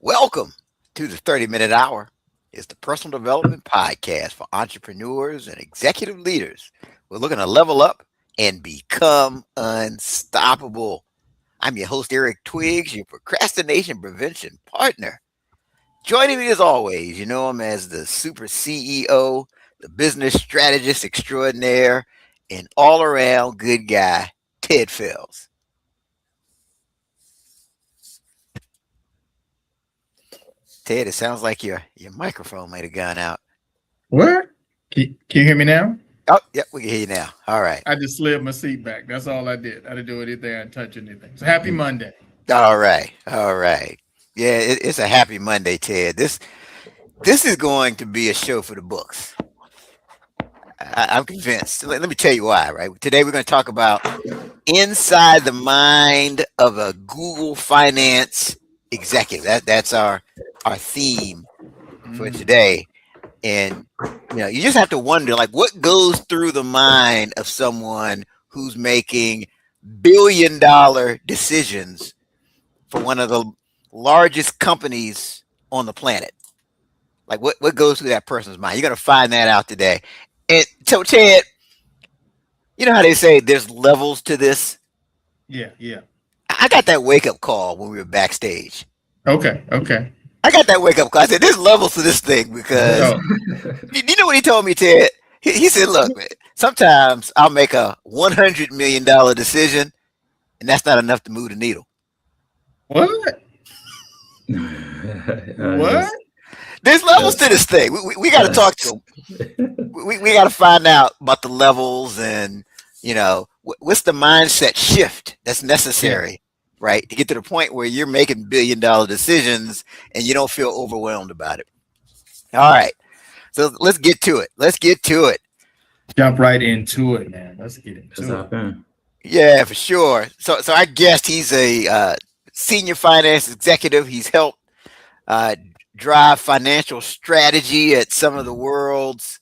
Welcome to the 30-Minute Hour. It's the personal development podcast for entrepreneurs and executive leaders. We're looking to level up and become unstoppable. I'm your host, Eric Twiggs, your procrastination prevention partner. Joining me as always, you know him as the super CEO, the business strategist extraordinaire, and all around good guy, Ted Fells. Ted, it sounds like your microphone might have gone out. What? Can you hear me now? Oh, yep, we can hear you now. All right. I just slid my seat back. That's all I did. I didn't do anything. I didn't touch anything. So happy Monday. All right. All right. Yeah, it's a happy Monday, Ted. This is going to be a show for the books. I'm convinced. Let me tell you why, right? Today we're going to talk about inside the mind of a Google finance executive. That's our theme for today. And you just have to wonder, like, what goes through the mind of someone who's making billion-dollar decisions for one of the largest companies on the planet. Like, what goes through that person's mind? You're going to find that out today. And so, Ted, you know how they say there's levels to this? Yeah. I got that wake-up call when we were backstage. Okay. I got that wake-up call. I said, there's levels to this thing because you know what he told me, Ted? He said, look, man, sometimes I'll make a $100 million decision, and that's not enough to move the needle. What? What? There's levels to this thing. We got to talk to him. We got to find out about the levels and, what's the mindset shift that's necessary, right, to get to the point where you're making billion-dollar decisions and you don't feel overwhelmed about it. All right. So let's get to it. Jump right into it, man. Let's get into it. Yeah, for sure. So our guest, he's a senior finance executive. He's helped drive financial strategy at some of the world's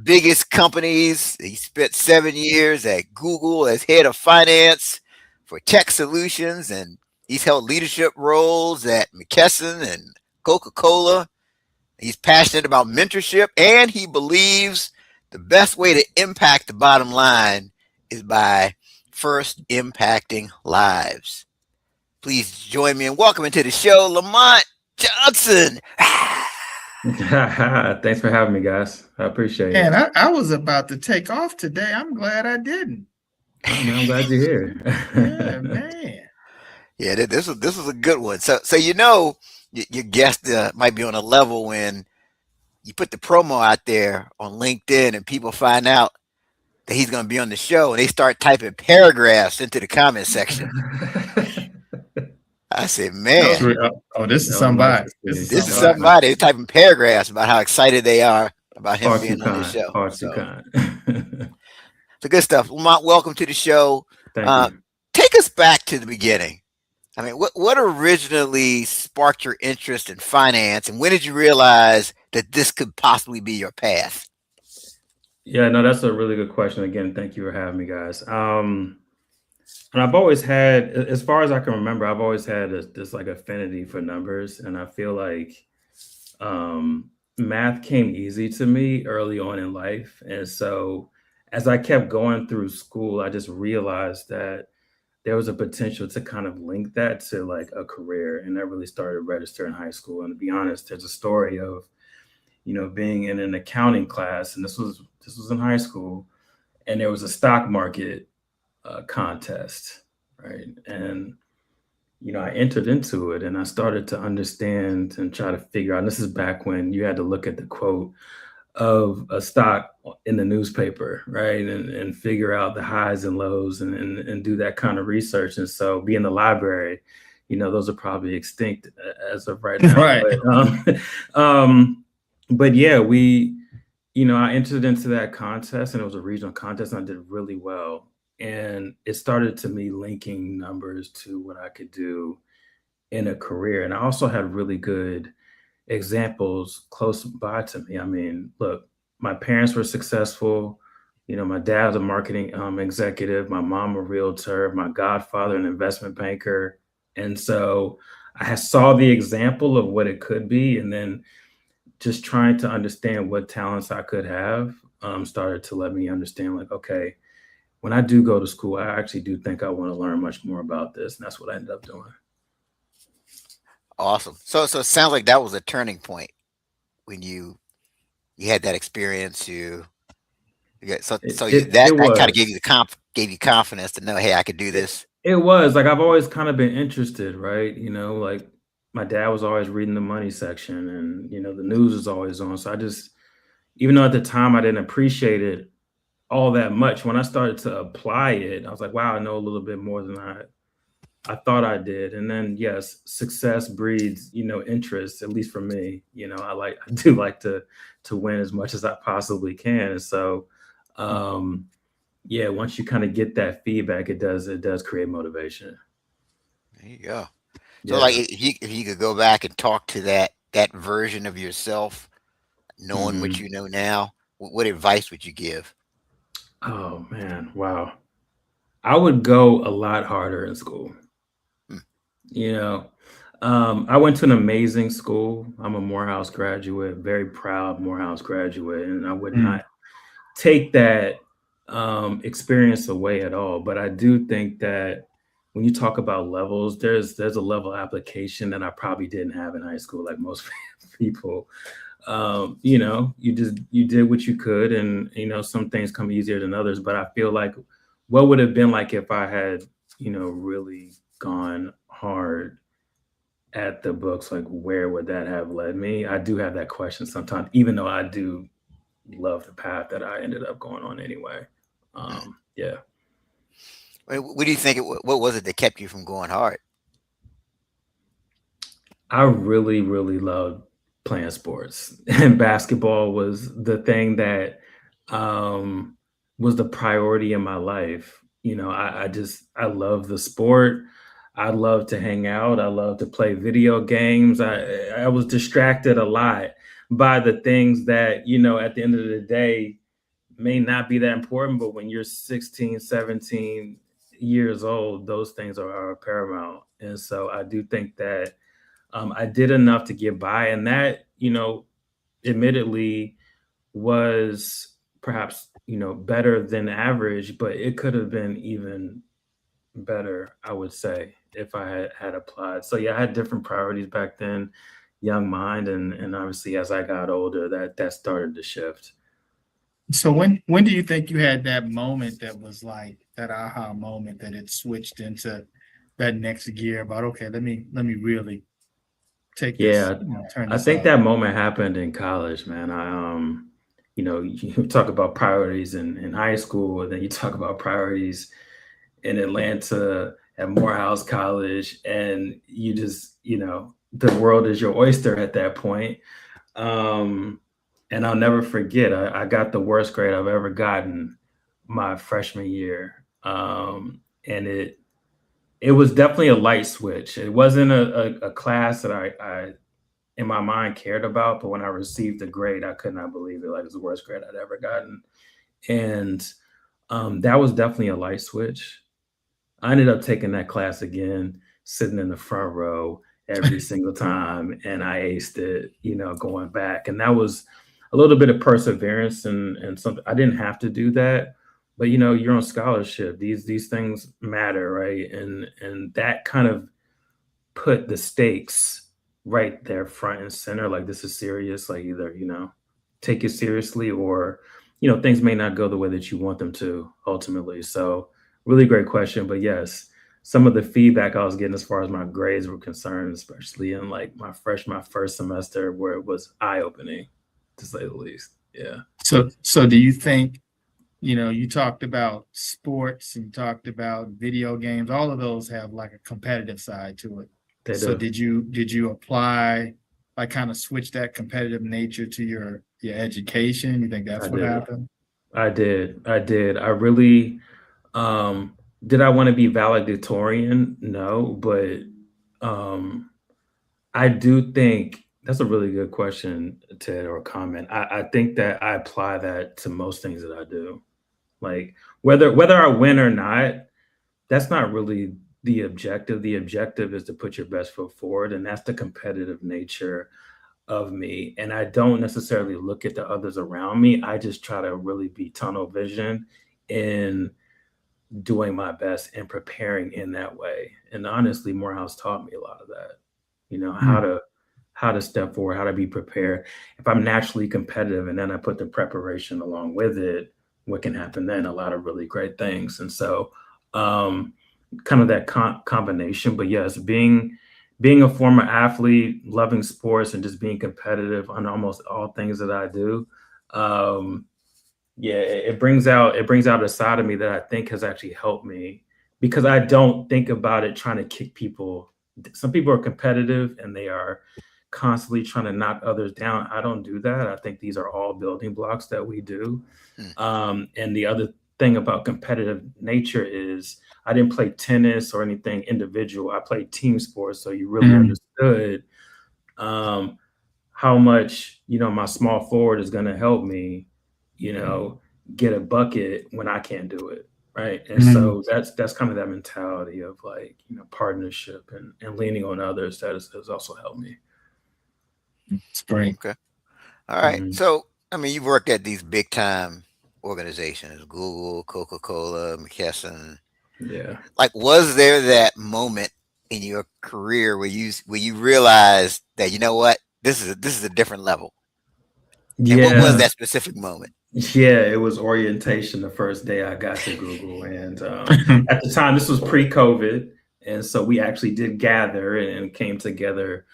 biggest companies. He spent 7 years at Google as head of finance for tech solutions, and he's held leadership roles at McKesson and Coca-Cola. He's passionate about mentorship, and he believes the best way to impact the bottom line is by first impacting lives. Please join me in welcoming to the show, Lamont Johnson. Thanks for having me, guys. I appreciate it. Man, I was about to take off today. I'm glad I didn't. I'm glad you're here. Yeah, man. Yeah, this was a good one. So your guest might be on a level when you put the promo out there on LinkedIn and people find out that he's going to be on the show and they start typing paragraphs into the comment section. I said, man, this is somebody. This is somebody. They're typing paragraphs about how excited they are about him being on the show. So good stuff. Lamont, welcome to the show. Thank you. Take us back to the beginning. I mean, what originally sparked your interest in finance, and when did you realize that this could possibly be your path? Yeah, no, that's a really good question. Again, thank you for having me, guys. And I've always had, as far as I can remember, I've always had this like affinity for numbers, and I feel like math came easy to me early on in life, and so as I kept going through school, I just realized that there was a potential to kind of link that to like a career. And that really started to register in high school. And to be honest, there's a story of, being in an accounting class, and this was in high school, and there was a stock market contest, right? And, I entered into it and I started to understand and try to figure out, and this is back when you had to look at the quote of a stock in the newspaper, right? And figure out the highs and lows and do that kind of research. And so be in the library, those are probably extinct as of right now. Right. But yeah, I entered into that contest, and it was a regional contest, and I did really well. And it started to me linking numbers to what I could do in a career. And I also had really good examples close by to me. I mean, look, my parents were successful. My dad was a marketing executive, my mom a realtor, my godfather an investment banker. And so I saw the example of what it could be, and then just trying to understand what talents I could have started to let me understand, like, okay, when I do go to school, I actually do think I want to learn much more about this, and that's what I ended up doing. Awesome. So it sounds like that was a turning point when you had that experience. It So it, that it that kind of was. gave you confidence to know, hey, I could do It, this. it was like I've always kind of been interested, right? Like my dad was always reading the money section, and the news is always on. So I just, even though at the time I didn't appreciate it all that much, when I started to apply it, I was like, wow, I know a little bit more than I thought I did. And then yes, success breeds, interest, at least for me. I do like to win as much as I possibly can. And so um yeah, once you kind of get that feedback, it does create motivation. There you go. So like Yeah. if you could go back and talk to that version of yourself, knowing what Hmm. you know now, what advice would you give? Oh man, wow. I would go a lot harder in school. Hmm. You know, I went to an amazing school. I'm a Morehouse graduate, very proud Morehouse graduate, and I would Mm. not take that experience away at all. But I do think that when you talk about levels, there's a level of application that I probably didn't have in high school, like most people. You did what you could, and some things come easier than others. But I feel like what would have been like if I had, really gone hard at the books, like where would that have led me? I do have that question sometimes, even though I do love the path that I ended up going on anyway. Hmm. Yeah. What do you think? What was it that kept you from going hard? I really, really loved playing sports, and basketball was the thing that um, was the priority in my life. I love the sport. I love to hang out. I love to play video games. I was distracted a lot by the things that at the end of the day may not be that important, but when you're 16, 17 years old, those things are paramount. And so I do think that I did enough to get by, and that admittedly was perhaps better than average, but it could have been even better, I would say, if I had applied. So yeah, I had different priorities back then, young mind, and obviously as I got older, that started to shift. So when do you think you had that moment that was like that aha moment that it switched into that next gear about okay, let me really take this, Yeah, turn I this think up. that moment happened in college, man. You talk about priorities in high school, and then you talk about priorities in Atlanta at Morehouse College, and you just, the world is your oyster at that point. Um, and I'll never forget, I got the worst grade I've ever gotten my freshman year. And it was definitely a light switch. It wasn't a class that I in my mind cared about, but when I received the grade, I could not believe it. Like, it was the worst grade I'd ever gotten. And that was definitely a light switch. I ended up taking that class again, sitting in the front row every single time, and I aced it, going back. And that was a little bit of perseverance and something I didn't have to do that. But you're on scholarship. These things matter, right? And that kind of put the stakes right there front and center. Like, this is serious. Like, either, take it seriously, or things may not go the way that you want them to ultimately. So really great question. But yes, some of the feedback I was getting as far as my grades were concerned, especially in like my first semester, where it was eye-opening, to say the least. Yeah. So do you think, you talked about sports and you talked about video games, all of those have like a competitive side to it. They So do. did you apply, like kind of switch that competitive nature to your education? You think I that's what did. happened? I did. I really did. I want to be valedictorian? No, but um I do think that's a really good question, Ted, or comment. I think that I apply that to most things that I do. Like, whether I win or not, that's not really the objective. The objective is to put your best foot forward, and that's the competitive nature of me. And I don't necessarily look at the others around me. I just try to really be tunnel vision in doing my best and preparing in that way. And honestly, Morehouse taught me a lot of that. You know, Mm. how to step forward, how to be prepared. If I'm naturally competitive and then I put the preparation along with it, what can happen then? A lot of really great things. And so, um, kind of that combination. But yes, being a former athlete, loving sports, and just being competitive on almost all things that I do. Um, yeah, it brings out a side of me that I think has actually helped me because I don't think about it trying to kick people. Some people are competitive and they are constantly trying to knock others down. I don't do that. I think these are all building blocks that we do. Hmm. And the other thing about competitive nature is I didn't play tennis or anything individual. I played team sports, so you really Mm. understood um, how much my small forward is going to help me, you know, get a bucket when I can't do it, right? And Mm. so that's kind of that mentality of like partnership and leaning on others that has also helped me. It's great. Okay. All right. Mhm. So, I mean, you've worked at these big time organizations, Google, Coca-Cola, McKesson. Yeah, Like, was there that moment in your career where you realized that you know what, this is a different level? And what was yeah, that specific moment? yeah. It was orientation the first day I got to Google, and at the time this was pre-COVID, and so we actually did gather and came together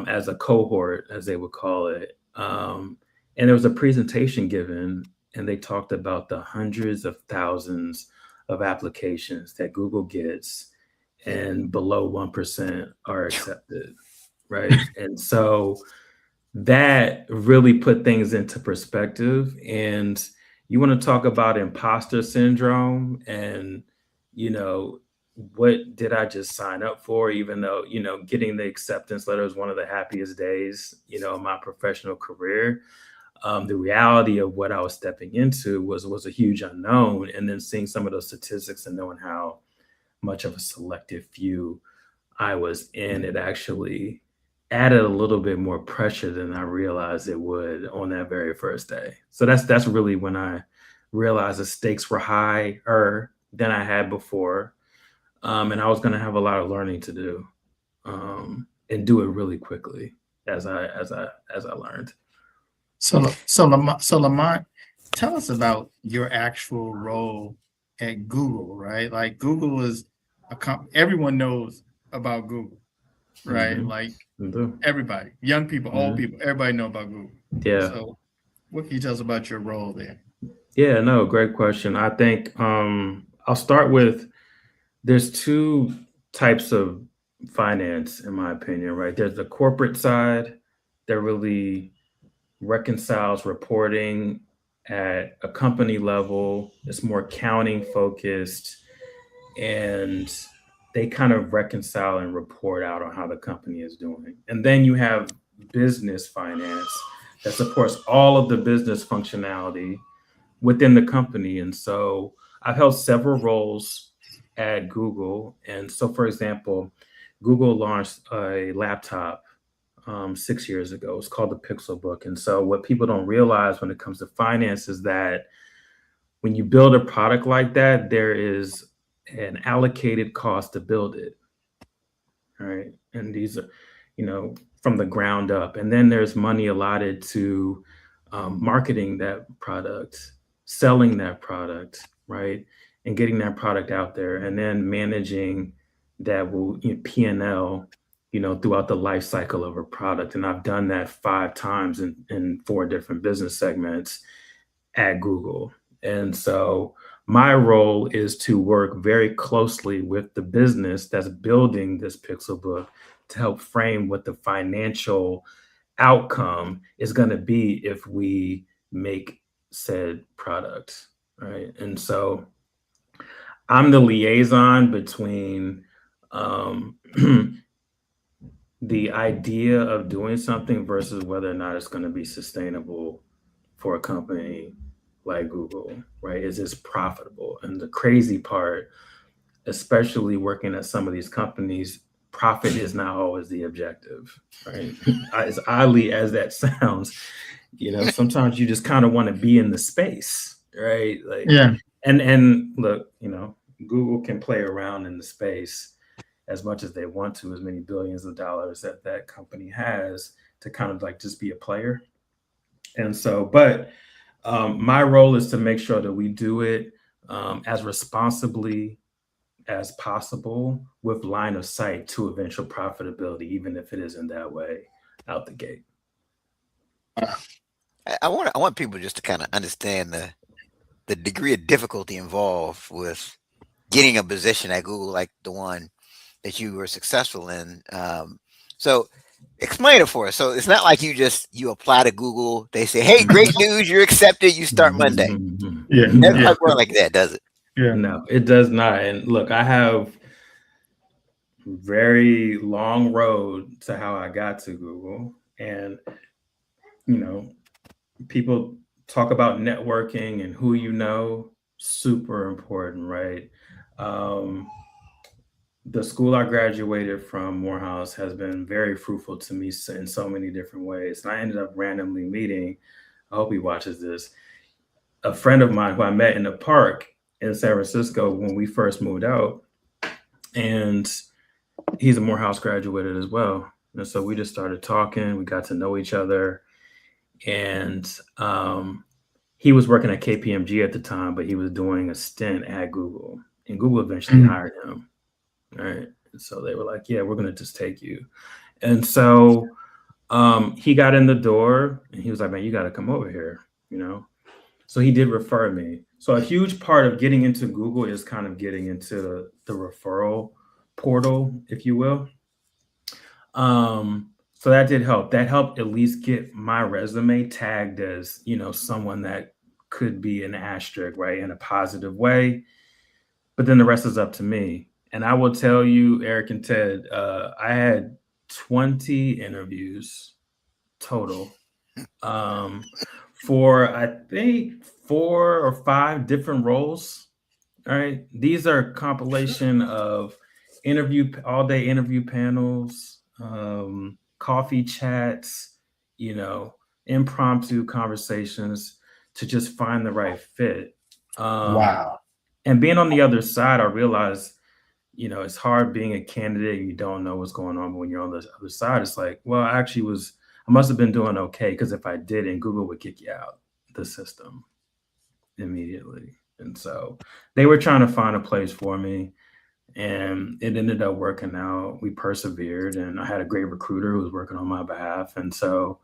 as a cohort, as they would call it. And there was a presentation given, and they talked about the hundreds of thousands of applications that Google gets, and below 1% are accepted, right? And so that really put things into perspective. And you want to talk about imposter syndrome and, you know, what did I just sign up for? Even though, getting the acceptance letter was one of the happiest days, of my professional career. The reality of what I was stepping into was a huge unknown. And then seeing some of those statistics and knowing how much of a selective few I was in, it actually added a little bit more pressure than I realized it would on that very first day. So that's really when I realized the stakes were higher than I had before, and I was going to have a lot of learning to do, and do it really quickly as I learned. Lamont, tell us about your actual role at Google, right? Like Google is everyone knows about Google, right? Hmm. Like everybody, young people, old people, everybody know about Google. Yeah. So what can you tell us about your role there? Yeah, no, great question. I think I'll start with there's two types of finance, in my opinion, right? There's the corporate side that really reconciles reporting at a company level. It's more accounting focused, and they kind of reconcile and report out on how the company is doing. And then you have business finance that supports all of the business functionality within the company. And so I've held several roles at Google. And so, for example, Google launched a laptop 6 years ago. It's called the Pixelbook. And so, what people don't realize when it comes to finance is that when you build a product like that, there is an allocated cost to build it. Right. And these are, from the ground up. And then there's money allotted to marketing that product, selling that product, right? And getting that product out there and then managing that will P&L, throughout the life cycle of a product. And I've done that 5 times in 4 different business segments at Google. And so my role is to work very closely with the business that's building this Pixelbook to help frame what the financial outcome is going to be if we make said product, right? And so I'm the liaison between um, the idea of doing something versus whether or not it's going to be sustainable for a company like Google, right? Is this profitable? And the crazy part, especially working at some of these companies, profit is not always the objective, right? As oddly as that sounds, sometimes you just kind of want to be in the space, right? Like, Yeah. and look, Google can play around in the space as much as they want to, as many billions of dollars that company has, to kind of like just be a player. And so, but my role is to make sure that we do it as responsibly as possible, with line of sight to eventual profitability, even if it isn't that way out the gate. I want people just to kind of understand the degree of difficulty involved with getting a position at Google like the one that you were successful in. So explain it for us. So it's not like you apply to Google, they say, "Hey, great news, you're accepted, you start Monday." Yeah. It doesn't No, work like that, does it? Yeah. no, it does not. And look, I have very long road to how I got to Google. And, people talk about networking and who super important, right? The school I graduated from, Morehouse, has been very fruitful to me in so many different ways. And I ended up randomly meeting, I hope he watches this, a friend of mine who I met in the park in San Francisco when we first moved out. And he's a Morehouse graduated as well. And so we just started talking. We got to know each other. And he was working at KPMG at the time, but he was doing a stint at Google. And Google eventually hired him. All right. So they were like, "Yeah, we're going to just take you." And so he got in the door and he was like, "Man, you got to come over here," So he did refer me. So a huge part of getting into Google is kind of getting into the referral portal, if you will. So that did help. That helped at least get my resume tagged as, someone that could be an asterisk, right, in a positive way. But then the rest is up to me. And I will tell you, Eric and Ted, I had 20 interviews total for, I think, 4 or 5 different roles. All right. These are a compilation of all day interview panels, coffee chats, impromptu conversations to just find the right fit. Wow. And being on the other side, I realized, it's hard being a candidate and you don't know what's going on. But when you're on the other side, it's like, well, I must have been doing okay, because if I didn't, Google would kick you out the system immediately. And so they were trying to find a place for me, and it ended up working out. We persevered, and I had a great recruiter who was working on my behalf. And so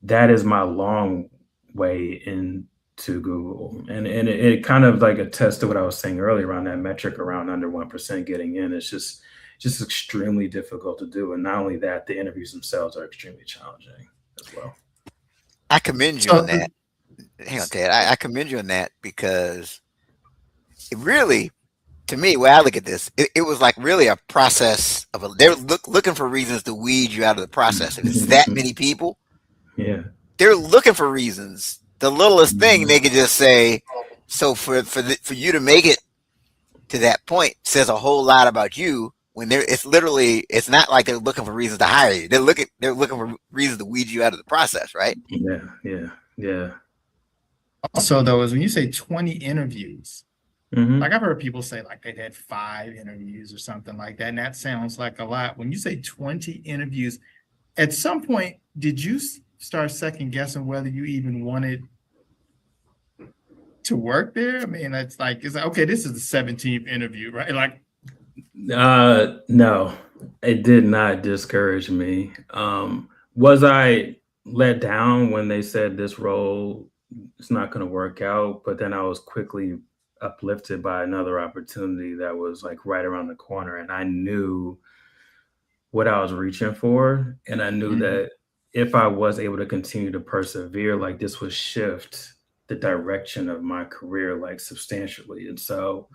that is my long way into Google. And it kind of like attests to what I was saying earlier around that metric around under 1% getting in. It's just extremely difficult to do. And not only that, the interviews themselves are extremely challenging as well. I commend you on that. Hang on, Ted. I commend you on that, because it really, to me, when I look at this, it was like really a process of they're looking for reasons to weed you out of the process. If it's that many people, Yeah, they're looking for reasons. The littlest thing they could just say. So for you to make it to that point says a whole lot about you. When it's not like they're looking for reasons to hire you. They're looking for reasons to weed you out of the process, right? Yeah. Also, though, is when you say 20 interviews, Mm-hmm. like I've heard people say like they'd had 5 interviews or something like that, and that sounds like a lot. When you say 20 interviews, at some point, did you start second guessing whether you even wanted to work there? I mean, it's like, okay, this is the 17th interview, right? Like, no, it did not discourage me. Was I let down when they said this role is not going to work out? But then I was quickly uplifted by another opportunity that was like right around the corner, and I knew what I was reaching for, and I knew that if I was able to continue to persevere, like this would shift the direction of my career like substantially. And so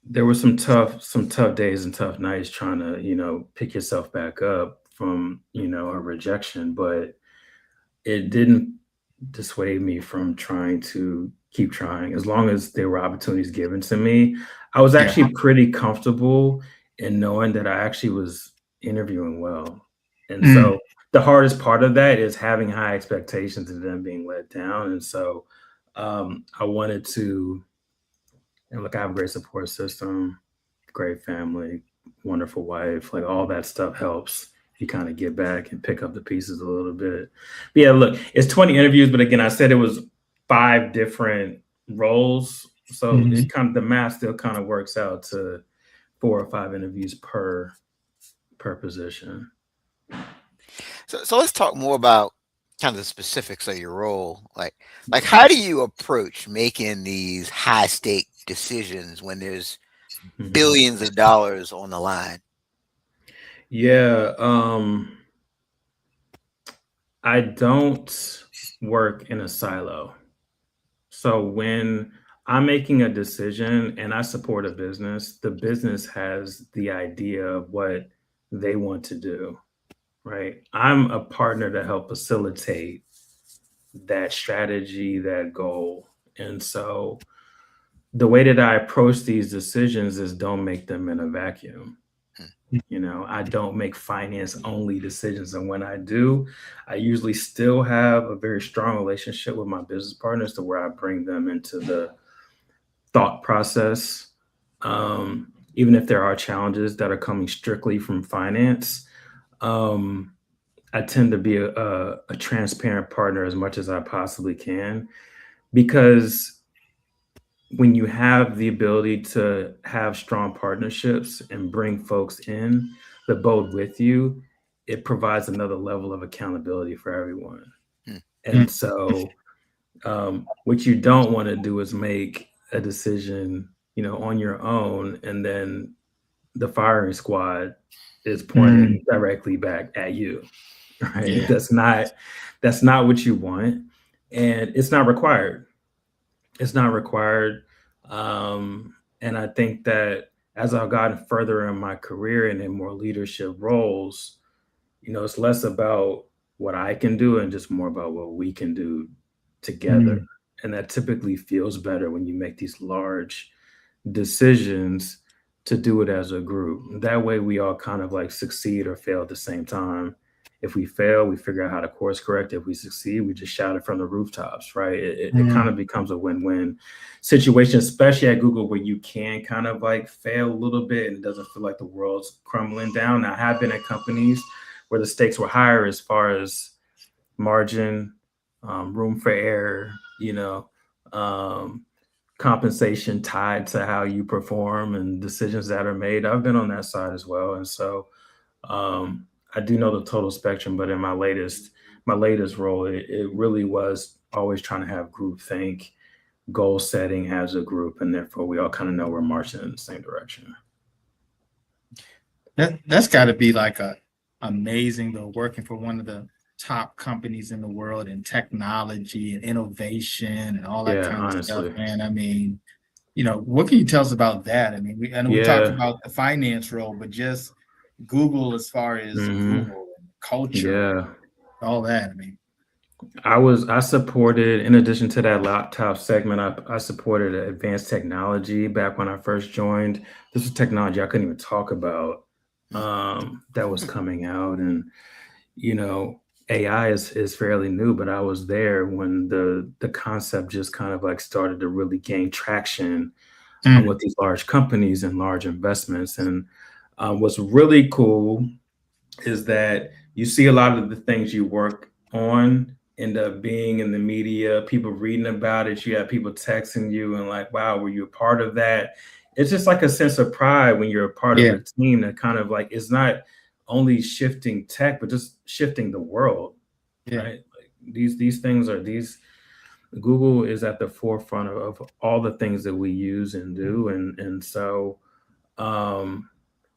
there were some tough days and tough nights trying to, pick yourself back up from, a rejection, but it didn't dissuade me from trying to keep trying as long as there were opportunities given to me. I was Yeah. actually pretty comfortable in knowing that I actually was interviewing well. And Mm. so the hardest part of that is having high expectations and then being let down. And so I wanted to, and look, I have a great support system, great family, wonderful wife, like all that stuff helps you kind of get back and pick up the pieces a little bit. But yeah, look, it's 20 interviews, but again, I said it was 5 different roles. So Mhm. it kind of the math still kind of works out to 4 or 5 interviews per position. So let's talk more about kind of the specifics of your role. Like how do you approach making these high stake decisions when there's Mhm. billions of dollars on the line? Yeah, I don't work in a silo. So when I'm making a decision and I support a business, the business has the idea of what they want to do, right? I'm a partner to help facilitate that strategy, that goal. And so the way that I approach these decisions is don't make them in a vacuum. You know, I don't make finance only decisions. And when I do, I usually still have a very strong relationship with my business partners to where I bring them into the thought process. Even if there are challenges that are coming strictly from finance, um, I tend to be a transparent partner as much as I possibly can because when you have the ability to have strong partnerships and bring folks in the boat with you, it provides another level of accountability for everyone. Hmm. Mm. And so, what you don't want to do is make a decision, you know, on your own, and then the firing squad is Mm. pointing directly back at you, right? Yeah. That's not what you want, and it's not required. It's not required. And I think that as I've gotten further in my career and in more leadership roles, you know, it's less about what I can do and just more about what we can do together. Mm. And that typically feels better when you make these large decisions to do it as a group. That way we all kind of like succeed or fail at the same time. If we fail, we figure out how to course correct. If we succeed, we just shout it from the rooftops, right? It kind Mm. of becomes a win-win situation, especially at Google, where you can kind of like fail a little bit and it doesn't feel like the world's crumbling down. Now, I have been at companies where the stakes were higher as far as margin, room for error, you know, um, compensation tied to how you perform and decisions that are made. I've been on that side as well, and so I do know the total spectrum. But in my latest role, it really was always trying to have group think, goal setting as a group, and therefore we all kind of know we're marching in the same direction. That's got to be like a amazing though, working for one of the top companies in the world in technology and innovation and all that Yeah, kind of stuff, honestly. man. I mean, what can you tell us about that? I mean, I know we talked Yeah. about the finance role, but just Google as far as Hmm. Google and culture and Yeah. all that. I mean, I supported, in addition to that laptop segment, I supported advanced technology back when I first joined. This was technology I couldn't even talk about, Hmm. that was coming out. And, you know, AI is fairly new, but I was there when the concept just kind of like started to really gain traction mm. with these large companies and large investments. And what's really cool is that you see a lot of the things you work on end up being in the media, people reading about it. You have people texting you and like, wow, were you a part of that? It's just like a sense of pride when you're a part of Yeah, a team that kind of like is not only shifting tech, but just shifting the world, yeah. right? Like these things are these Google is at the forefront of all the things that we use and do. And so um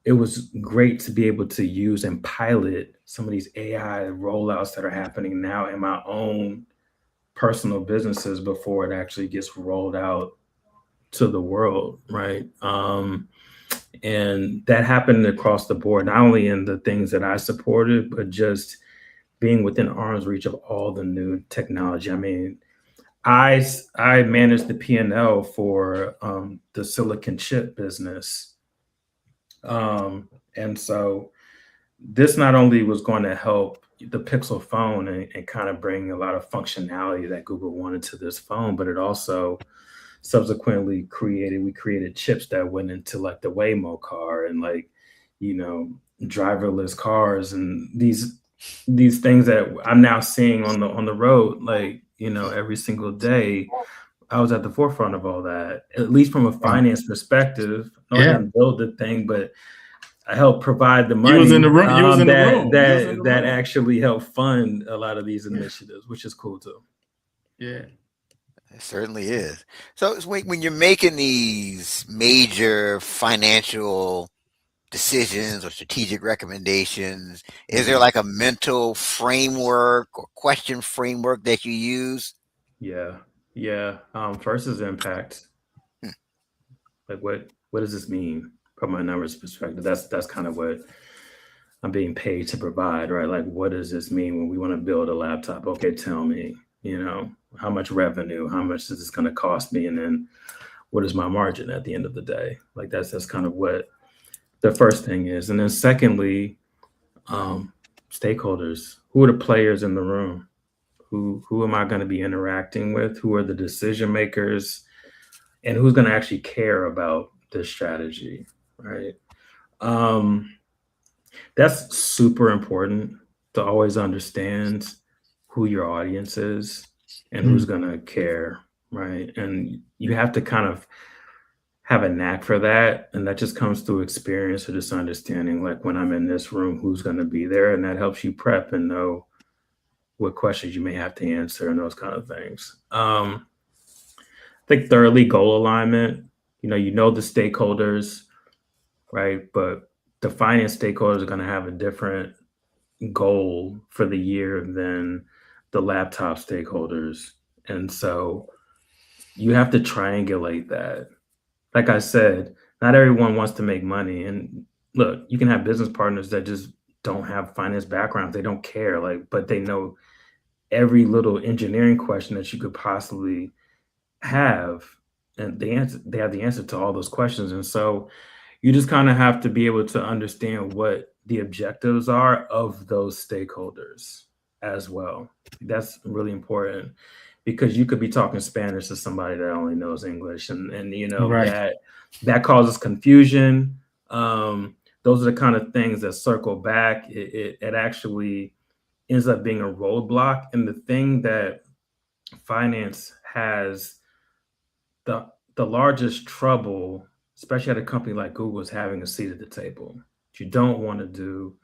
it was great to be able to use and pilot some of these AI rollouts that are happening now in my own personal businesses before it actually gets rolled out to the world, right? And that happened across the board, not only in the things that I supported, but just being within arm's reach of all the new technology. I mean, I managed the P&L for the silicon chip business. And so this not only was going to help the Pixel phone and kind of bring a lot of functionality that Google wanted to this phone, but it also subsequently we created chips that went into like the Waymo car and like, driverless cars and these things that I'm now seeing on the road, like, every single day. I was at the forefront of all that, at least from a finance perspective. No, I didn't build the thing, but I helped provide the money. You was in the room. You was in the room. That actually helped fund a lot of these initiatives, which is cool too. Yeah, it certainly is. So when you're making these major financial decisions or strategic recommendations, is there like a mental framework or question framework that you use? Yeah. First is impact. Like what does this mean from my numbers perspective? That's kind of what I'm being paid to provide, right? Like, what does this mean when we want to build a laptop? Okay, tell me, how much revenue, how much is this going to cost me? And then what is my margin at the end of the day? Like that's kind of what the first thing is. And then secondly, stakeholders. Who are the players in the room? Who am I going to be interacting with? Who are the decision makers? And who's going to actually care about this strategy, right? That's super important to always understand who your audience is and who's going to care, right? And you have to kind of have a knack for that. And that just comes through experience or just understanding, like when I'm in this room, who's going to be there. And that helps you prep and know what questions you may have to answer and those kind of things. I think thirdly, goal alignment. You know the stakeholders, right? But the finance stakeholders are going to have a different goal for the year than the laptop stakeholders. And so you have to triangulate that. Like I said, not everyone wants to make money. And look, you can have business partners that just don't have finance backgrounds. They don't care, but they know every little engineering question that you could possibly have. And they have the answer to all those questions. And so you just kind of have to be able to understand what the objectives are of those stakeholders as well. That's really important because you could be talking Spanish to somebody that only knows English, and right. that causes confusion. Those are the kind of things that circle back. It actually ends up being a roadblock. And the thing that finance has the largest trouble, especially at a company like Google, is having a seat at the table. What you don't want to do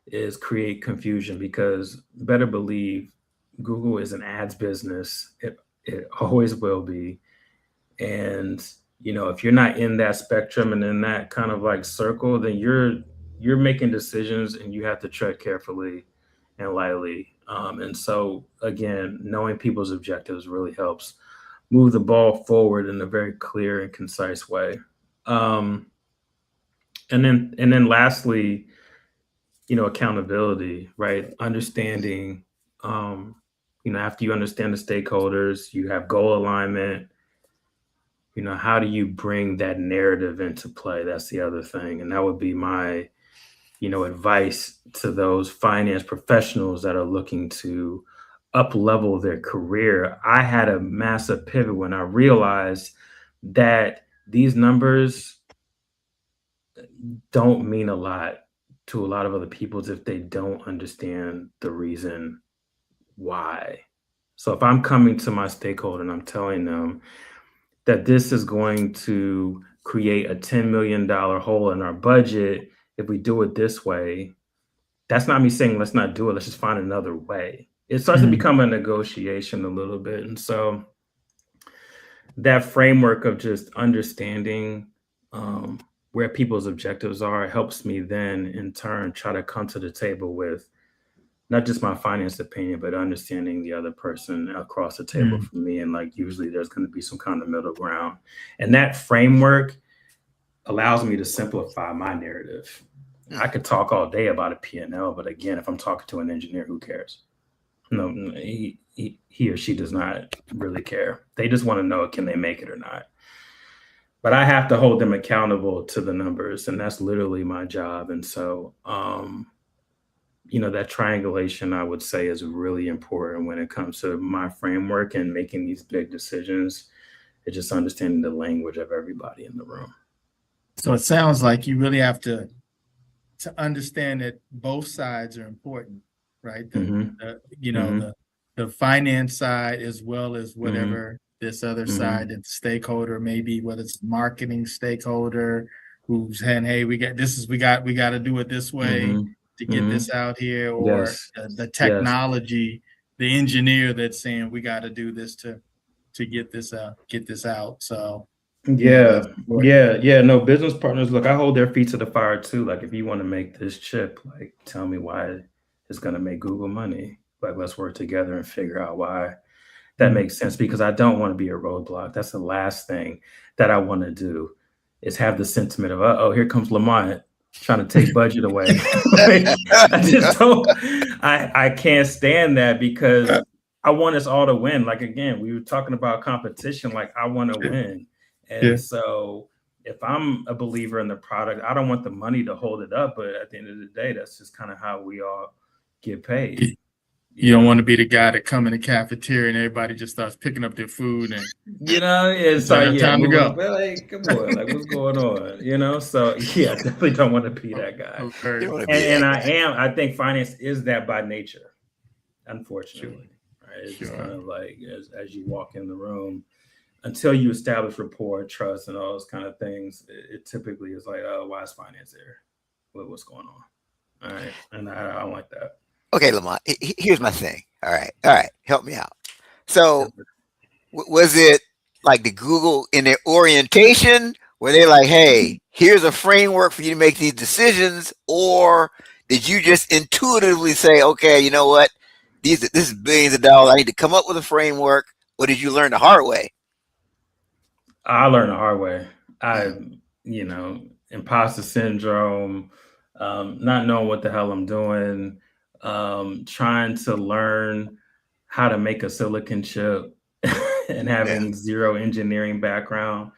is create confusion, because better believe Google is an ads business. It always will be. And, if you're not in that spectrum and in that kind of like circle, then you're making decisions and you have to tread carefully and lightly. And so again, knowing people's objectives really helps move the ball forward in a very clear and concise way. And then lastly, accountability, right? Understanding, after you understand the stakeholders, you have goal alignment, how do you bring that narrative into play? That's the other thing. And that would be my, advice to those finance professionals that are looking to up level their career. I had a massive pivot when I realized that these numbers don't mean a lot to a lot of other people if they don't understand the reason why. So if I'm coming to my stakeholder and I'm telling them that this is going to create a $10 million hole in our budget if we do it this way, that's not me saying let's not do it, let's just find another way. It starts to become a negotiation a little bit. And so that framework of just understanding where people's objectives are helps me then in turn try to come to the table with not just my finance opinion, but understanding the other person across the table for me. And like, usually there's going to be some kind of middle ground. And that framework allows me to simplify my narrative. I could talk all day about a P&L, but again, if I'm talking to an engineer, who cares? No, he he or she does not really care. They just want to know, can they make it or not? But I have to hold them accountable to the numbers, and that's literally my job. And so, that triangulation, I would say, is really important when it comes to my framework and making these big decisions. It's just understanding the language of everybody in the room. So it sounds like you really have to understand that both sides are important, right? The finance side as well as whatever this other side, that stakeholder, maybe whether it's marketing stakeholder who's saying, hey, we got to do it this way to get this out here, or the technology, the engineer that's saying we got to do this to get this out. So no, business partners, look, I hold their feet to the fire too. Like, if you want to make this chip, like, tell me why it's going to make Google money. Like, let's work together and figure out why that makes sense, because I don't want to be a roadblock. That's the last thing that I want to do, is have the sentiment of, oh, here comes Lamont trying to take budget away. Like, I just don't, I can't stand that, because I want us all to win. Like, again, we were talking about competition. Like, I want to win. And so if I'm a believer in the product, I don't want the money to hold it up. But at the end of the day, that's just kind of how we all get paid. You don't want to be the guy that come in the cafeteria and everybody just starts picking up their food and it's time to go. Like, come on, like, what's going on? So I definitely don't want to be that guy. I think finance is that by nature, unfortunately. Right? It's just kind of like, as you walk in the room, until you establish rapport, trust, and all those kind of things, it typically is like, oh, why is finance there? What's going on? All right. And I don't like that. Okay, Lamont, here's my thing. All right. Help me out. So was it like the Google in their orientation where they're like, hey, here's a framework for you to make these decisions? Or did you just intuitively say, okay, you know what? This is billions of dollars. I need to come up with a framework. Or did you learn the hard way? I learned the hard way. Imposter syndrome, not knowing what the hell I'm doing, trying to learn how to make a silicon chip and having zero engineering background,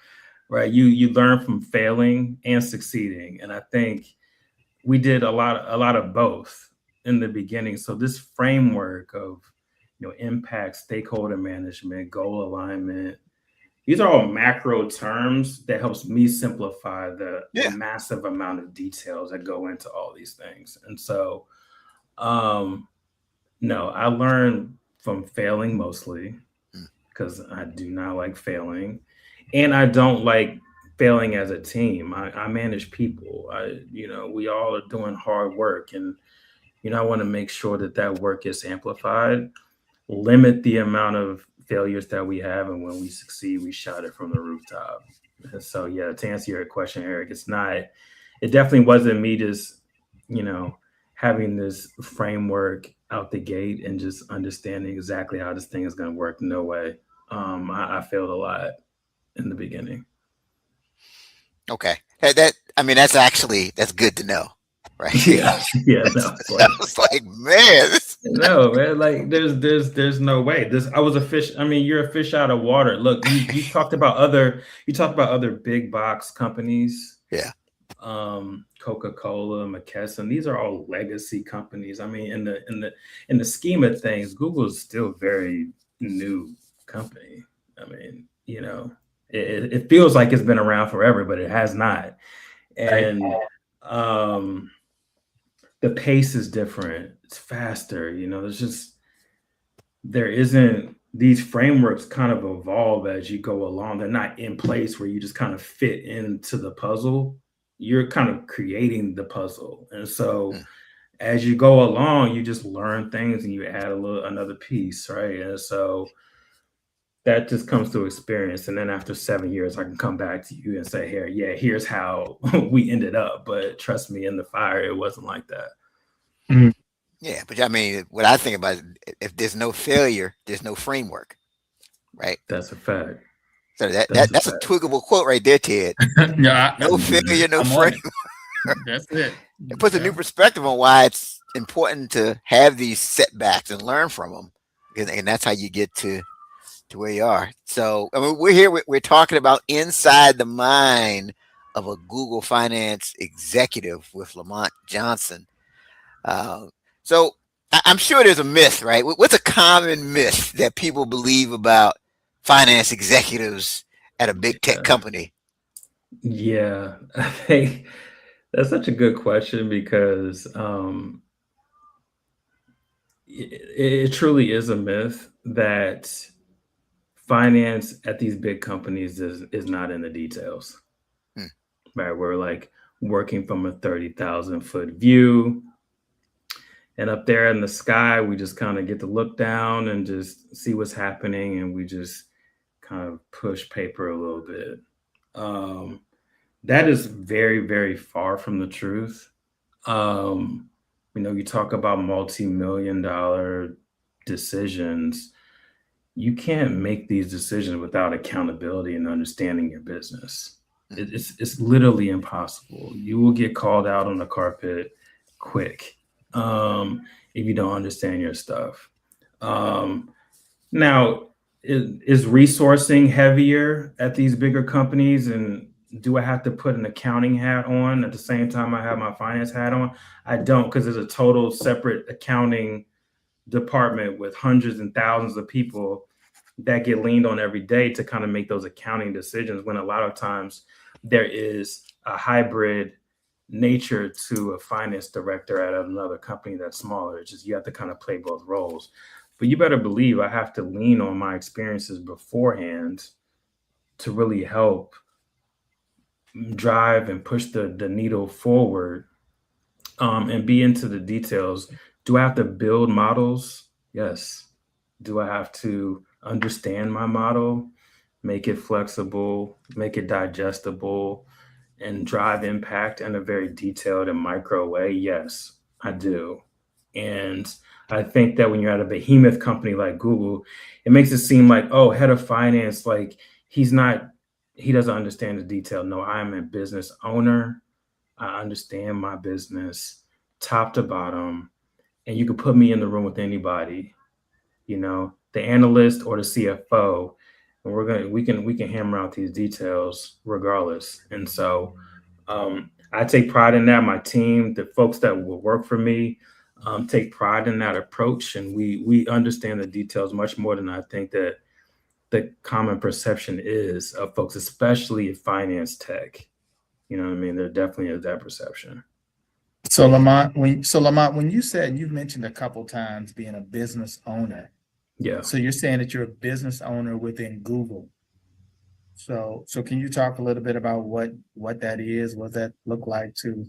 right? You learn from failing and succeeding. And I think we did a lot of both in the beginning. So this framework of, impact, stakeholder management, goal alignment, these are all macro terms that helps me simplify the massive amount of details that go into all these things. And so, no, I learned from failing mostly, because I do not like failing, and I don't like failing as a team. I manage people. We all are doing hard work, and I want to make sure that work is amplified, limit the amount of failures that we have, and when we succeed, we shout it from the rooftop. And so, to answer your question, Eric, it definitely wasn't me just, having this framework out the gate and just understanding exactly how this thing is going to work. No way. I failed a lot in the beginning. Okay. That's good to know. Right. Yeah. No, I was like, man. No, man. Like, there's no way. I was a fish. I mean, you're a fish out of water. Look, you talked about other big box companies. Yeah. Coca-Cola, McKesson. These are all legacy companies. I mean, in the scheme of things, Google is still a very new company. I mean, it feels like it's been around forever, but it has not. And the pace is different. It's faster. There isn't, these frameworks kind of evolve as you go along. They're not in place where you just kind of fit into the puzzle. You're kind of creating the puzzle. And so as you go along, you just learn things and you add another piece, right? And so that just comes through experience. And then after 7 years, I can come back to you and say, here's how we ended up. But trust me, in the fire, it wasn't like that. Mm-hmm. Yeah, but I mean, what I think about it, if there's no failure, there's no framework, right? That's a fact. So that's a twiggable quote right there, Ted. No failure, no framework. That's it. It puts a new perspective on why it's important to have these setbacks and learn from them, and that's how you get to where you are. So I mean, we're here. We're talking about inside the mind of a Google finance executive with Lamont Johnson. Uh, so I'm sure there's a myth, right? What's a common myth that people believe about finance executives at a big tech Yeah. company? Yeah. I think that's such a good question because it truly is a myth that finance at these big companies is not in the details, Hmm. right? We're like working from a 30,000-foot view. And up there in the sky, we just kind of get to look down and just see what's happening. And we just kind of push paper a little bit. Um, that is very, very far from the truth. Um, you talk about multi-million dollar decisions. You can't make these decisions without accountability and understanding your business. It's literally impossible. You will get called out on the carpet quick if you don't understand your stuff. Um, Now, is resourcing heavier at these bigger companies? And do I have to put an accounting hat on at the same time I have my finance hat on? I don't, because there's a total separate accounting department with hundreds and thousands of people that get leaned on every day to kind of make those accounting decisions, when a lot of times there is a hybrid nature to a finance director at another company that's smaller. It's just you have to kind of play both roles. But you better believe I have to lean on my experiences beforehand to really help drive and push the needle forward, and be into the details. Do I have to build models? Yes. Do I have to understand my model, make it flexible, make it digestible, and drive impact in a very detailed and micro way? Yes, I do. And I think that when you're at a behemoth company like Google, it makes it seem like, oh, head of finance, like he's not, he doesn't understand the detail. No, I'm a business owner. I understand my business top to bottom. And you can put me in the room with anybody, the analyst or the CFO, and we can hammer out these details regardless. And so I take pride in that. My team, the folks that will work for me, take pride in that approach, and we understand the details much more than I think that the common perception is of folks, especially in finance tech. You know what I mean? There definitely is that perception. So Lamont, when you said, you've mentioned a couple times being a business owner. Yeah. So you're saying that you're a business owner within Google. So can you talk a little bit about what that is? What that look like to?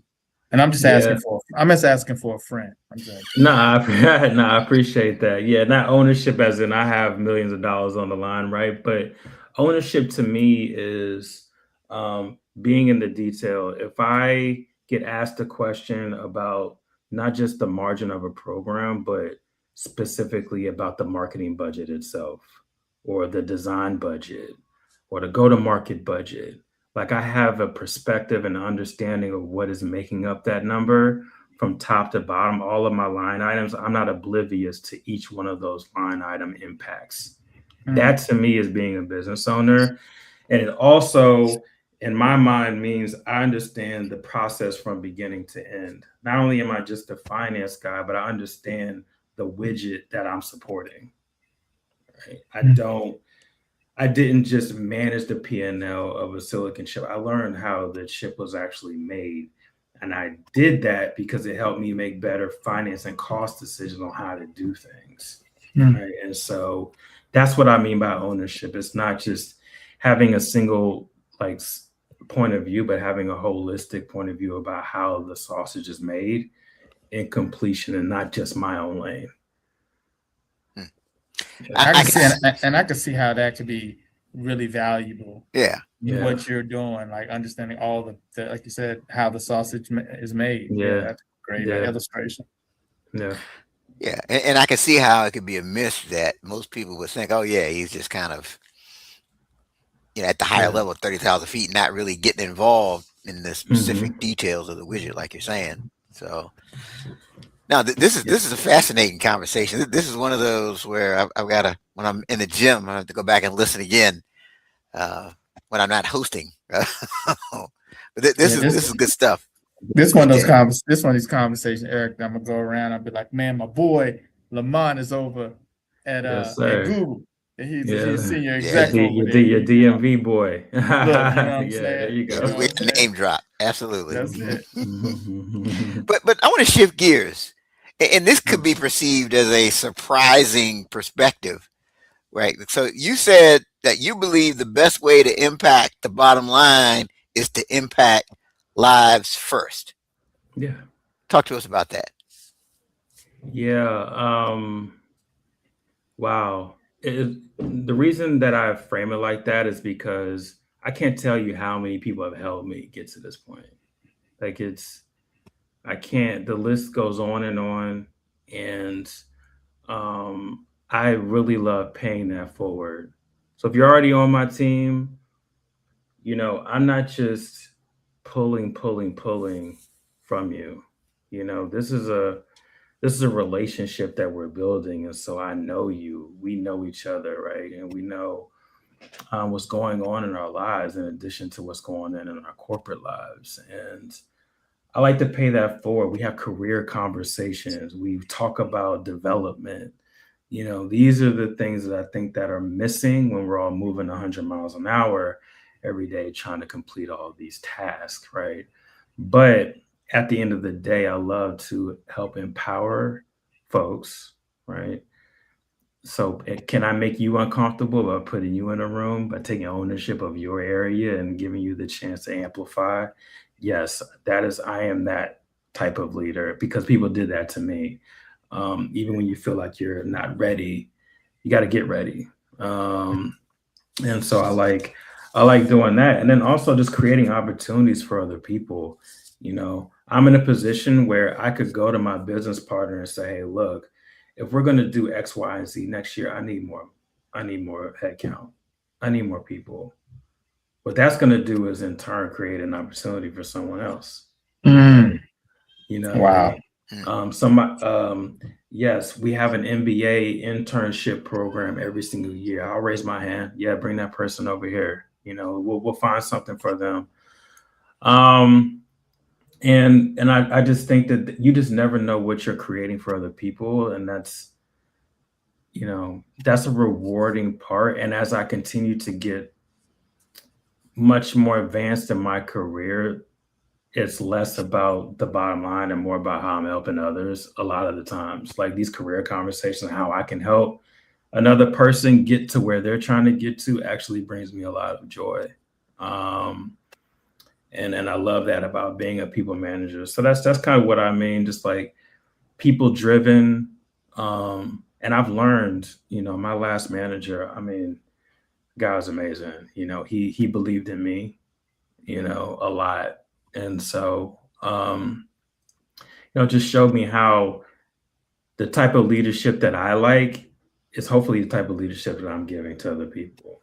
And I'm just Yeah. asking for a friend. I'm just I appreciate that. Yeah, not ownership as in I have millions of dollars on the line, right? But ownership to me is being in the detail. If I get asked a question about not just the margin of a program, but specifically about the marketing budget itself, or the design budget, or the go-to-market budget, like I have a perspective and understanding of what is making up that number from top to bottom, all of my line items. I'm not oblivious to each one of those line item impacts. That to me is being a business owner. And it also, in my mind, means I understand the process from beginning to end. Not only am I just a finance guy, but I understand the widget that I'm supporting. Right? I didn't just manage the P&L of a silicon chip. I learned how the chip was actually made. And I did that because it helped me make better finance and cost decisions on how to do things. Right? And so that's what I mean by ownership. It's not just having a single point of view, but having a holistic point of view about how the sausage is made in completion, and not just my own lane. I can see how that could be really valuable. Yeah. What you're doing, like understanding all the like you said, how the sausage is made. Yeah, that's a great illustration. Yeah. Yeah. And I can see how it could be a myth that most people would think, oh yeah, he's just kind of, at the higher level, 30,000 feet, not really getting involved in the specific details of the widget, like you're saying. So now this is a fascinating conversation. This is one of those where I've got to, when I'm in the gym, I have to go back and listen again uh, when I'm not hosting. But Yeah, this is good stuff. this Go one ahead, of those Ted. this one of these conversations, Eric. I'm gonna go around. I'll be like, man, my boy Lamont is over Yes, at sir. Google, and he's a Yeah. senior Your, exec Yeah, D, over your, there. D, your DMV boy. Look, you know what I'm Yeah, there saying? you You yeah, know go. what we I'm had a saying? name drop. Absolutely. That's it. But I want to shift gears, and this could be perceived as a surprising perspective, right? So you said that you believe the best way to impact the bottom line is to impact lives first. Yeah. Talk to us about that. Yeah. Wow. The reason that I frame it like that is because I can't tell you how many people have helped me get to this point. Like I can't, the list goes on and on. And I really love paying that forward. So if you're already on my team, I'm not just pulling from you. This is a relationship that we're building, and so I know you. We know each other, right? And we know what's going on in our lives, in addition to what's going on in our corporate lives. And I like to pay that forward. We have career conversations. We talk about development. These are the things that I think that are missing when we're all moving 100 miles an hour every day trying to complete all of these tasks, right? But at the end of the day, I love to help empower folks, right? So can I make you uncomfortable by putting you in a room, by taking ownership of your area and giving you the chance to amplify? Yes, I am that type of leader because people did that to me. Even when you feel like you're not ready, you got to get ready. And so I like doing that. And then also just creating opportunities for other people. I'm in a position where I could go to my business partner and say, hey, look, if we're going to do X, Y, and Z next year, I need more headcount. I need more people. What that's going to do is in turn create an opportunity for someone else. Mm, You know what I wow. mean? Yes, we have an MBA internship program every single year. I'll raise my hand. Yeah, bring that person over here. We'll find something for them. And I just think that you just never know what you're creating for other people, and that's a rewarding part. And as I continue to get much more advanced in my career, it's less about the bottom line and more about how I'm helping others a lot of the times. Like these career conversations, how I can help another person get to where they're trying to get to actually brings me a lot of joy. Um, and I love that about being a people manager. So that's kind of what I mean, just like people driven. And I've learned, my last manager, I mean, guy was amazing. He believed in me, a lot. And so just showed me how the type of leadership that I like is hopefully the type of leadership that I'm giving to other people.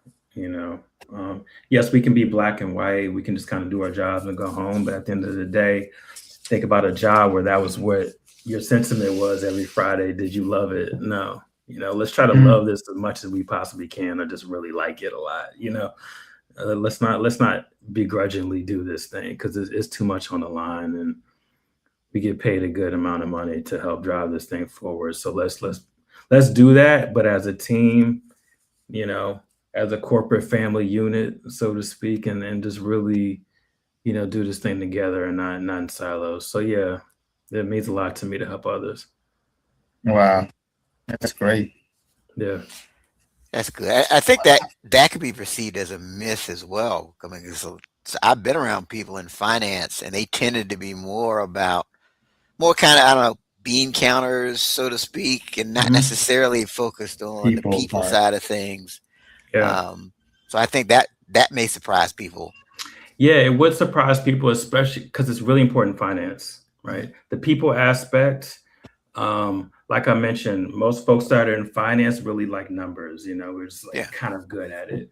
Yes, we can be black and white. We can just kind of do our jobs and go home. But at the end of the day, think about a job where that was what your sentiment was every Friday. Did you love it? No. Let's try to love this as much as we possibly can, or just really like it a lot. Let's not begrudgingly do this thing because it's too much on the line, and we get paid a good amount of money to help drive this thing forward. So let's do that, but as a team, as a corporate family unit, so to speak, and just really, do this thing together and not in silos. So yeah, it means a lot to me to help others. Wow. That's great. Yeah. That's good. I think that could be perceived as a myth as well. I mean, so I've been around people in finance, and they tended to be more kind of, I don't know, bean counters, so to speak, and not Mhm. necessarily focused on the People people part. side of things. Yeah. Um, so I think that may surprise people. Yeah, it would surprise people, especially because it's really important in finance, Mhm. right? The people aspect, like I mentioned, most folks that are in finance really like numbers, we're just like Yeah. kind of good at it.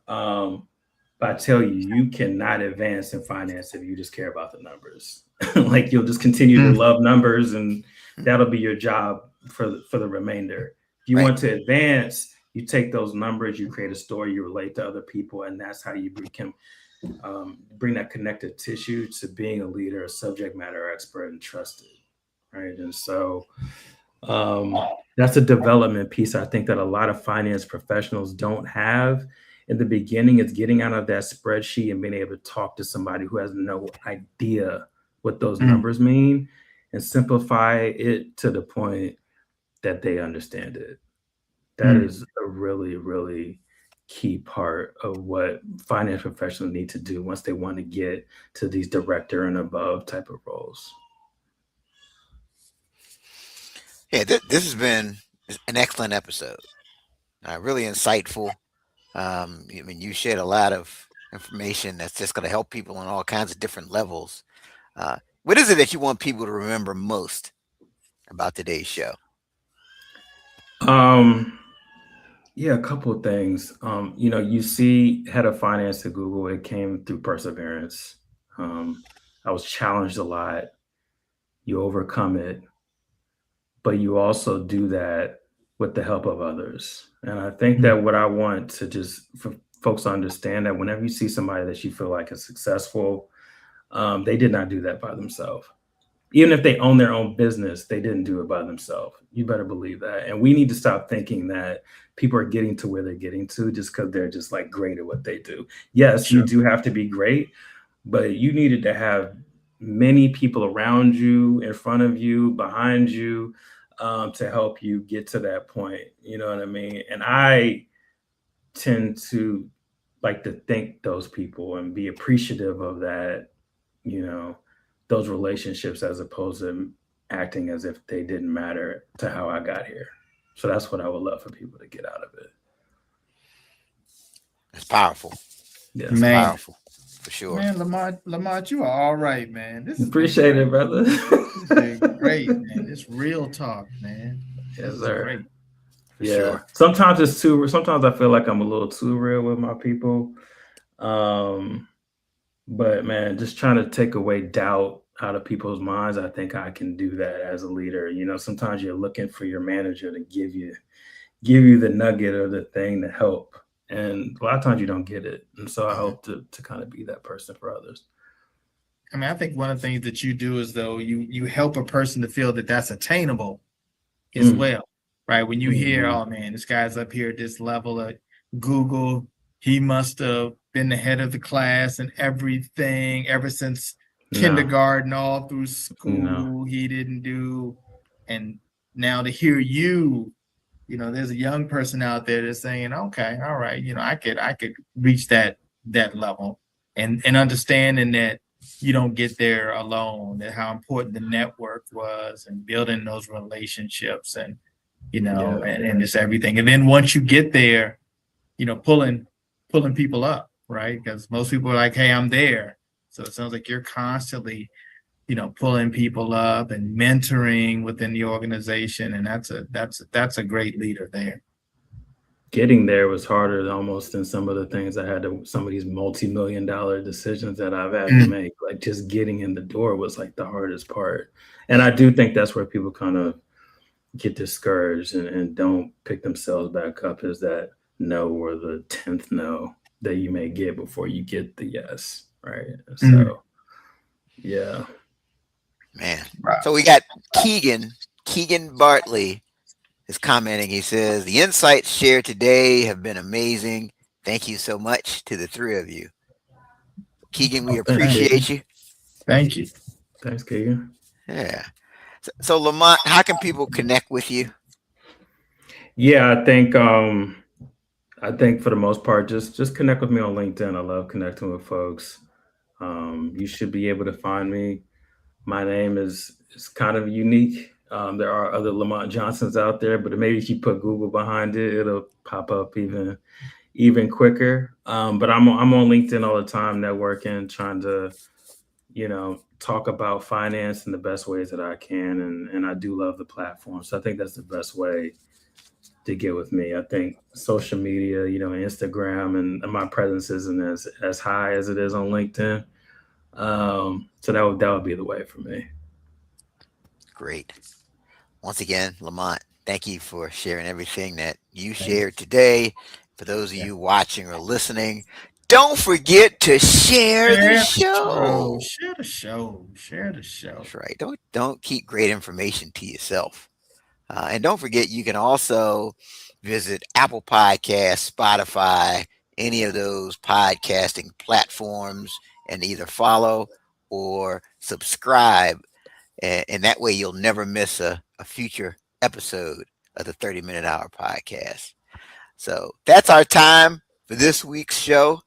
But I tell you, you cannot advance in finance if you just care about the numbers. Like you'll just continue to love numbers, and that'll be your job for the remainder. If you Right. want to advance, you take those numbers, you create a story, you relate to other people, and that's how you become bring that connective tissue to being a leader, a subject matter expert, and trusted. Right, and so that's a development piece I think that a lot of finance professionals don't have. In the beginning, it's getting out of that spreadsheet and being able to talk to somebody who has no idea what those numbers mean and simplify it to the point that they understand it. That is a really, really key part of what finance professionals need to do once they want to get to these director and above type of roles. Yeah, this has been an excellent episode. Really insightful. I mean, you shared a lot of information that's just going to help people on all kinds of different levels. What is it that you want people to remember most about today's show? Yeah, a couple of things. You see head of finance at Google, it came through perseverance. I was challenged a lot. You overcome it, but you also do that with the help of others. And I think that what I want to just for folks to understand that whenever you see somebody that you feel like is successful, they did not do that by themselves. Even if they own their own business, they didn't do it by themselves. You better believe that. And we need to stop thinking that people are getting to where they're getting to just because they're just like great at what they do. Yes, you do have to be great, but you needed to have many people around you, in front of you, behind you, to help you get to that point. You know what I mean? And I tend to like to thank those people and be appreciative of that, you know, those relationships as opposed to acting as if they didn't matter to how I got here. So that's what I would love for people to get out of it. It's powerful. Yes. It's Man. powerful for sure. Man, Lamont, you are all right, man. This is Appreciate it, brother. This has been great, man. It's real talk, man. Yes, sir. Great. For Yeah. sure. Sometimes it's too. Sometimes I feel like I'm a little too real with my people. But man, just trying to take away doubt out of people's minds, I think I can do that as a leader. You know, sometimes you're looking for your manager to give you the nugget or the thing to help. And a lot of times you don't get it. And so I hope to kind of be that person for others. I mean, I think one of the things that you do is though you help a person to feel that that's attainable as well, right? When you hear, oh man, this guy's up here at this level at Google, he must have been the head of the class and everything ever since kindergarten all through school. He didn't do, and now to hear you, you know, there's a young person out there that's saying, okay, all right, you know, I could reach that level, and understanding that you don't get there alone, that how important the network was and building those relationships and, you know, and just everything. And then once you get there, you know, pulling people up, right? Because most people are like, hey, I'm there. So it sounds like you're constantly, you know, pulling people up and mentoring within the organization. And that's a great leader there. Getting there was harder almost than some of the things I had to, some of these multi-million-dollar decisions that I've had to make. Like just getting in the door was like the hardest part. And I do think that's where people kind of get discouraged and don't pick themselves back up, is that no or the 10th no that you may get before you get the yes. Right. So yeah. Man. So we got Keegan Bartley is commenting. He says, the insights shared today have been amazing. Thank you so much to the three of you. Keegan, we appreciate you. Thank you. Thanks, Keegan. Yeah. So Lamont, how can people connect with you? Yeah, I think for the most part, just connect with me on LinkedIn. I love connecting with folks. You should be able to find me. My name is kind of unique. There are other Lamont Johnsons out there, but maybe if you put Google behind it, it'll pop up even quicker. But I'm on LinkedIn all the time, networking, trying to, you know, talk about finance in the best ways that I can. And I do love the platform. So I think that's the best way to get with me. I think social media, you know, Instagram and my presence isn't as high as it is on LinkedIn. So that would be the way for me. Great. Once again, Lamont, thank you for sharing everything that you Thank shared today. For those of you. you watching or listening, don't forget to share the Share the show. show. Share the show. Share the show. That's right. Don't keep great information to yourself. And don't forget, you can also visit Apple Podcasts, Spotify, any of those podcasting platforms, and either follow or subscribe. And that way, you'll never miss a future episode of the 30-Minute Hour podcast. So that's our time for this week's show.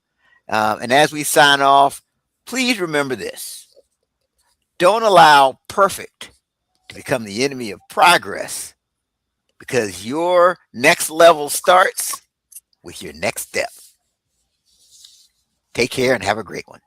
And as we sign off, please remember this: don't allow perfect to become the enemy of progress, because your next level starts with your next step. Take care and have a great one.